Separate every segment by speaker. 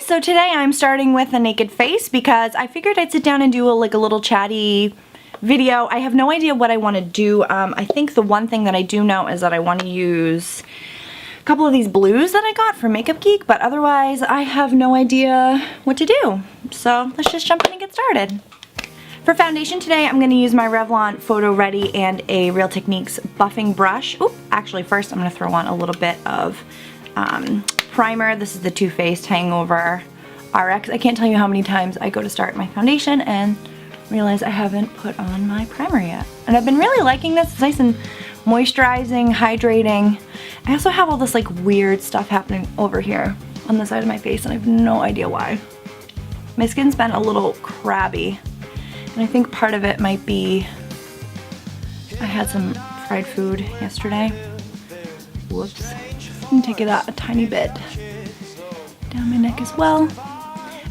Speaker 1: So today I'm starting with a naked face because I figured I'd sit down and do a little chatty video. I have no idea what I want to do. I think the one thing that I do know is that I want to use a couple of these blues that I got from Makeup Geek, but otherwise I have no idea what to do. So let's just jump in and get started. For foundation today, I'm going to use my Revlon PhotoReady and a Real Techniques buffing brush. Oop, actually first I'm going to throw on a little bit of primer. This is the Too Faced HangoveRx. I can't tell you how many times I go to start my foundation and realize I haven't put on my primer yet. And I've been really liking this. It's nice and moisturizing, hydrating. I also have all this weird stuff happening over here on the side of my face and I have no idea why. My skin's been a little crabby and I think part of it might be I had some fried food yesterday. Whoops. I'm gonna take it out a tiny bit down my neck as well.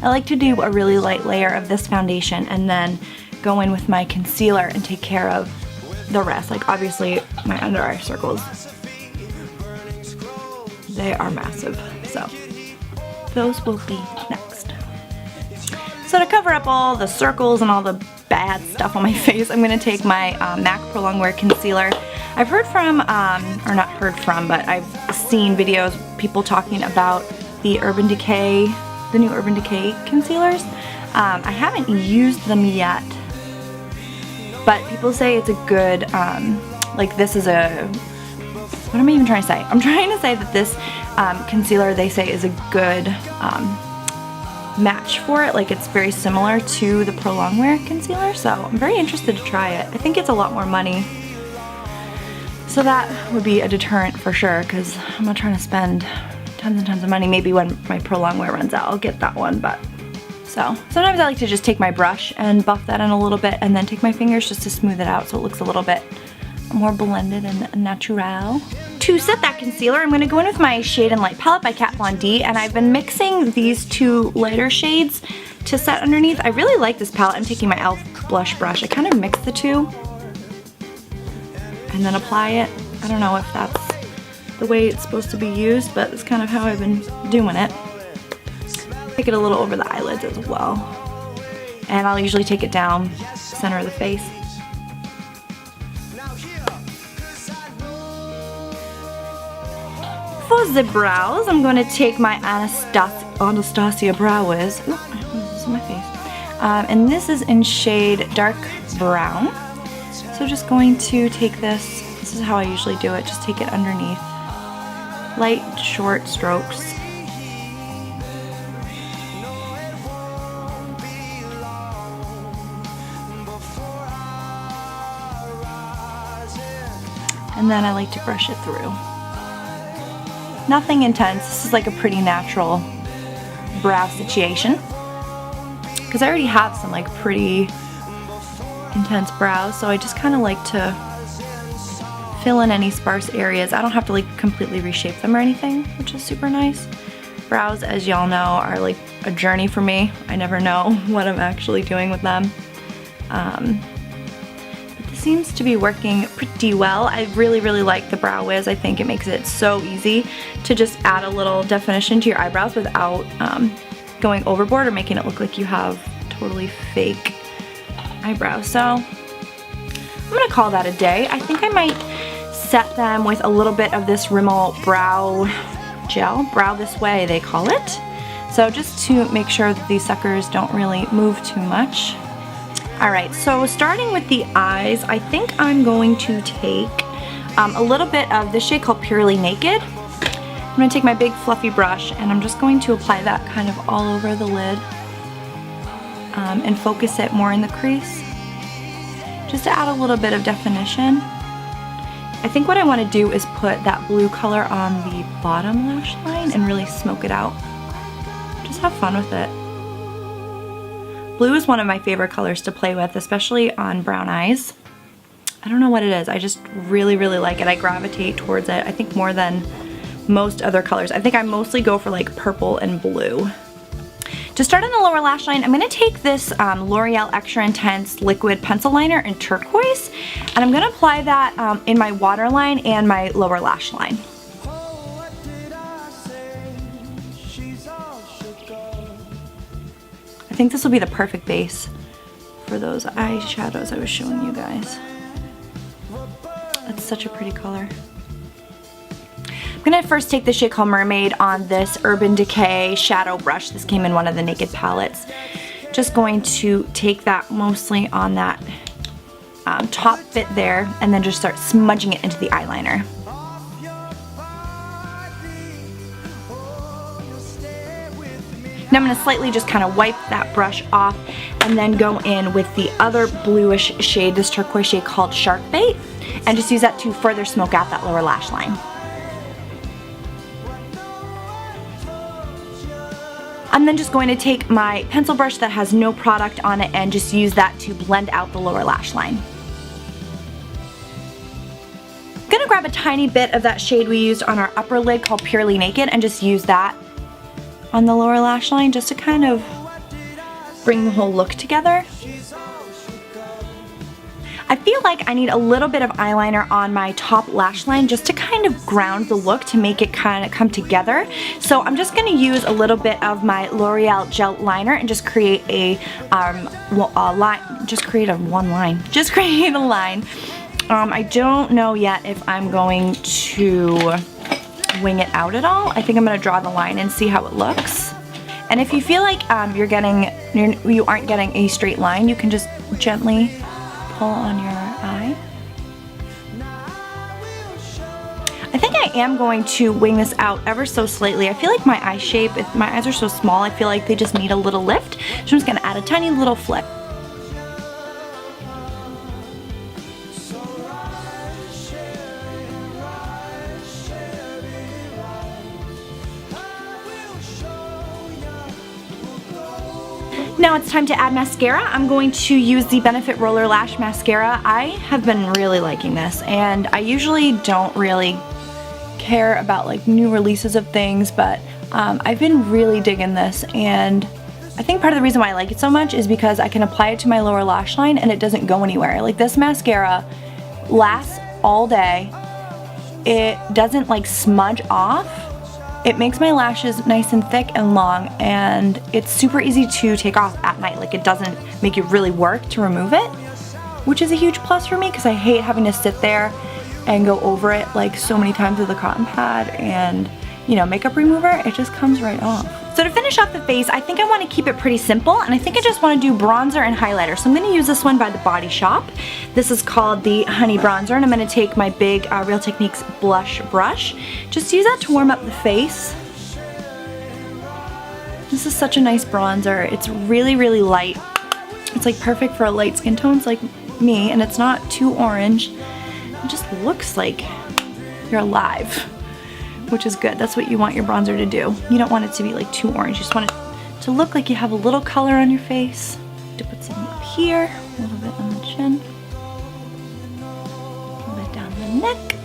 Speaker 1: I like to do a really light layer of this foundation and then go in with my concealer and take care of the rest. Obviously my under eye circles, they are massive, so those will be next. So to cover up all the circles and all the bad stuff on my face, I'm going to take my MAC Prolongwear concealer. I've heard from, or not heard from, but I've seen videos, people talking about the Urban Decay, the new Urban Decay concealers. I haven't used them yet, but people say it's a good, this is a, what am I even trying to say? I'm trying to say that this concealer, they say, is a good match for it. It's very similar to the Prolongwear concealer, so I'm very interested to try it. I think it's a lot more money, so that would be a deterrent for sure, because I'm not trying to spend tons and tons of money. Maybe when my Prolongwear runs out I'll get that one, but so sometimes I like to just take my brush and buff that in a little bit and then take my fingers just to smooth it out so it looks a little bit more blended and natural. To set that concealer, I'm going to go in with my Shade and Light palette by Kat Von D, and I've been mixing these two lighter shades to set underneath. I really like this palette. I'm taking my e.l.f. blush brush. I kind of mix the two and then apply it. I don't know if that's the way it's supposed to be used, but it's kind of how I've been doing it. Take it a little over the eyelids as well. And I'll usually take it down center of the face. For the brows, I'm going to take my Anastasia brow wiz. Ooh, this is my face. And this is in shade Dark Brown. So just going to take this. This is how I usually do it. Just take it underneath. Light, short strokes. And then I like to brush it through. Nothing intense. This is a pretty natural brow situation. Because I already have some pretty intense brows, so I just kind of like to fill in any sparse areas. I don't have to completely reshape them or anything, which is super nice. Brows, as y'all know, are a journey for me. I never know what I'm actually doing with them. Seems to be working pretty well. I really like the brow wiz. I think it makes it so easy to just add a little definition to your eyebrows without going overboard or making it look like you have totally fake eyebrows. So I'm gonna call that a day. I think I might set them with a little bit of this Rimmel brow gel, Brow This Way they call it. So just to make sure that these suckers don't really move too much. Alright, so starting with the eyes, I think I'm going to take a little bit of this shade called Purely Naked. I'm going to take my big fluffy brush and I'm just going to apply that kind of all over the lid and focus it more in the crease, just to add a little bit of definition. I think what I want to do is put that blue color on the bottom lash line and really smoke it out. Just have fun with it. Blue is one of my favorite colors to play with, especially on brown eyes. I don't know what it is. I just really like it. I gravitate towards it, I think, more than most other colors. I think I mostly go for purple and blue. To start on the lower lash line, I'm going to take this L'Oreal Extra Intense Liquid Pencil Liner in Turquoise, and I'm going to apply that in my waterline and my lower lash line. I think this will be the perfect base for those eyeshadows I was showing you guys. That's such a pretty color. I'm gonna first take the shade called Mermaid on this Urban Decay shadow brush. This came in one of the Naked palettes. Just going to take that mostly on that top bit there and then just start smudging it into the eyeliner. Now I'm going to slightly just kind of wipe that brush off and then go in with the other bluish shade, this turquoise shade called Shark Bait, and just use that to further smoke out that lower lash line. I'm then just going to take my pencil brush that has no product on it and just use that to blend out the lower lash line. I'm going to grab a tiny bit of that shade we used on our upper lid called Purely Naked and just use that on the lower lash line just to kind of bring the whole look together. I feel like I need a little bit of eyeliner on my top lash line just to kind of ground the look to make it kind of come together. So I'm just going to use a little bit of my L'Oreal gel liner and just create a line. Just create a line. I don't know yet if I'm going to wing it out at all. I think I'm going to draw the line and see how it looks. And if you feel like you aren't getting a straight line, you can just gently pull on your eye. I think I am going to wing this out ever so slightly. I feel like my eye shape, my eyes are so small, I feel like they just need a little lift. So I'm just going to add a tiny little flip. Now it's time to add mascara. I'm going to use the Benefit Roller Lash Mascara. I have been really liking this, and I usually don't really care about like new releases of things, but I've been really digging this, and I think part of the reason why I like it so much is because I can apply it to my lower lash line and it doesn't go anywhere. Like, this mascara lasts all day. It doesn't like smudge off. It makes my lashes nice and thick and long, and it's super easy to take off at night. Like, it doesn't make you really work to remove it, which is a huge plus for me because I hate having to sit there and go over it like so many times with a cotton pad and, you know, makeup remover. It just comes right off. So to finish off the face, I think I want to keep it pretty simple, and I think I just want to do bronzer and highlighter. So I'm going to use this one by The Body Shop. This is called the Honey Bronzer, and I'm going to take my big Real Techniques blush brush. Just use that to warm up the face. This is such a nice bronzer. It's really, really light. It's like perfect for light skin tones like me, and it's not too orange. It just looks like you're alive, which is good. That's what you want your bronzer to do. You don't want it to be like too orange. You just want it to look like you have a little color on your face. To put some up here, a little bit on the chin, a little bit down the neck.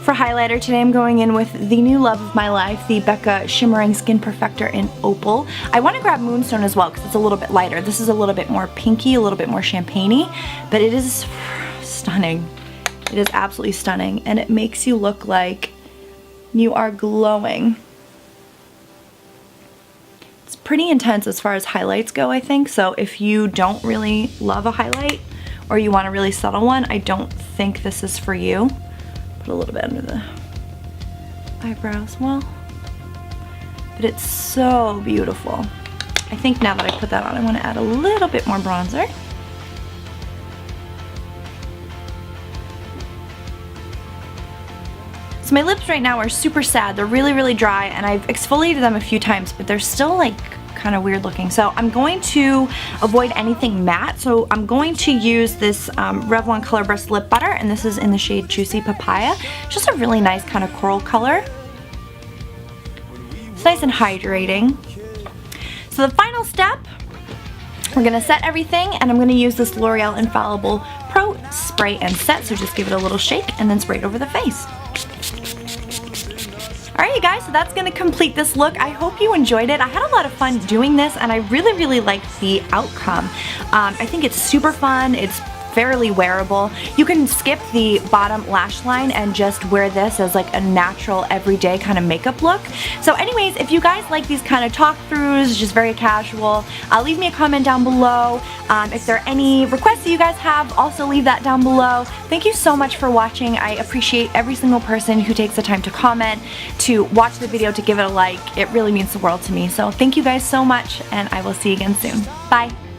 Speaker 1: For highlighter today, I'm going in with the new love of my life, the Becca Shimmering Skin Perfector in Opal. I want to grab Moonstone as well because it's a little bit lighter. This is a little bit more pinky, a little bit more champagne-y, but it is stunning. It is absolutely stunning, and it makes you look like you are glowing. It's pretty intense as far as highlights go, I think, so if you don't really love a highlight or you want a really subtle one, I don't think this is for you. Put a little bit under the eyebrows, well, but it's so beautiful. I think now that I put that on, I want to add a little bit more bronzer. So my lips right now are super sad. They're really, really dry, and I've exfoliated them a few times, but they're still like kind of weird looking. So I'm going to avoid anything matte. So I'm going to use this Revlon Colorburst lip butter, and this is in the shade Juicy Papaya. It's just a really nice kind of coral color. It's nice and hydrating. So the final step, we're gonna set everything, and I'm gonna use this L'Oreal Infallible Pro Spray and Set. So just give it a little shake and then spray it over the face. Alright you guys, so that's going to complete this look. I hope you enjoyed it. I had a lot of fun doing this, and I really, really liked the outcome. I think it's super fun. It's fairly wearable. You can skip the bottom lash line and just wear this as like a natural everyday kind of makeup look. So anyways, if you guys like these kind of talk throughs, just very casual, leave me a comment down below. If there are any requests that you guys have, also leave that down below. Thank you so much for watching. I appreciate every single person who takes the time to comment, to watch the video, to give it a like. It really means the world to me. So thank you guys so much, and I will see you again soon. Bye.